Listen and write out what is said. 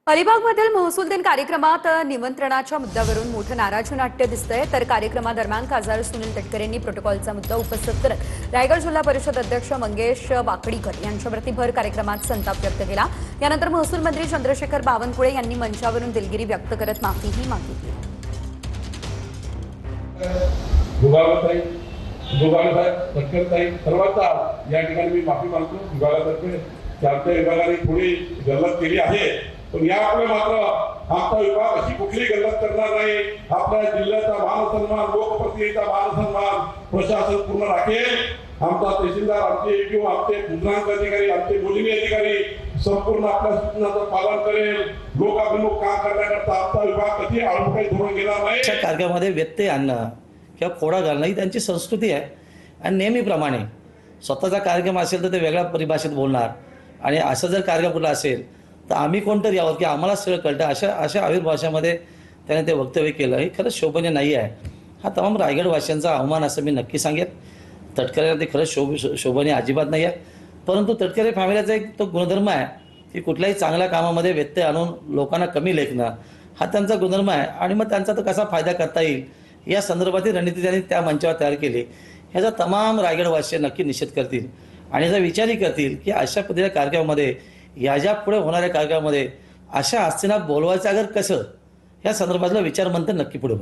अलिबागमधील महसूल दिन कार्यक्रमात निमंत्रणाच्या मुद्द्यावरून मोठं नाराजी नाट्य दिसतंय। तर कार्यक्रमादरम्यान खासदार सुनील तटकरे यांनी प्रोटोकॉलचा मुद्दा उपस्थित करत रायगड जिल्हा परिषद अध्यक्ष मंगेश वाकडीकर यांच्यावरती भर कार्यक्रमात संताप व्यक्त केला। यानंतर महसूल मंत्री चंद्रशेखर बावनकुळे यांनी मंचावरून दिलगिरी व्यक्त करत माफीही मागितली। सर्वांचा या ठिकाणी मी माफी मागतो विभागातर्फे की आमच्या विभागाने थोडी गल्लत केली आहे, पण यापुढे मात्र आमचा विभाग अशी कुठली गल्लत करणार नाही। आपल्या जिल्ह्याचा मानसन्मान, लोकप्रतिनिधीचा मानसन्मान प्रशासन पूर्ण राखेल। आमचा तहसीलदार, आमचे EDO, आमचे मुद्रांक अधिकारी, आमचे मोजणी अधिकारी संपूर्ण आपल्या सूचनांचं पालन करेल। लोकाभिमुख काम करण्याकरता आमचा विभाग कधी आळमुखाई धोरण गेला नाही। कार्यक्रमामध्ये व्यत्यय आणणं किंवा खोडा घालणं ही त्यांची संस्कृती आहे आणि नेहमीप्रमाणे स्वतःचा कार्यक्रम असेल तर ते वेगळ्या परिभाषेत बोलणार आणि असं जर कार्यक्रम कुठला असेल तर आम्ही कोणतरी यावं की आम्हाला सगळं कळतं अशा आविर्भाषामध्ये त्याने ते वक्तव्य केलं हे खरंच शोभनीय नाही आहे। हा तमाम रायगडवासियांचा अवमान असं मी नक्की सांगेन। तटकरेला ते खरंच शोभनीय अजिबात नाही आहे, परंतु तटकरे फॅमिलीचा एक तो गुणधर्म आहे की कुठल्याही चांगल्या कामामध्ये व्यत्यय आणून लोकांना कमी लेखणं हा त्यांचा गुणधर्म आहे आणि मग त्यांचा तो कसा फायदा करता येईल या संदर्भातील रणनीती त्यांनी त्या मंचावर तयार केली। ह्याचा तमाम रायगडवासी नक्की निषेध करतील आणि याचा विचारही करतील की अशा पद्धतीच्या कार्यक्रमामध्ये याच्या पुढे होणाऱ्या कार्यक्रमामध्ये अशा हस्तींना बोलवायचं अगर कसं या संदर्भातलं विचार मंथन नक्की पुढे होईल।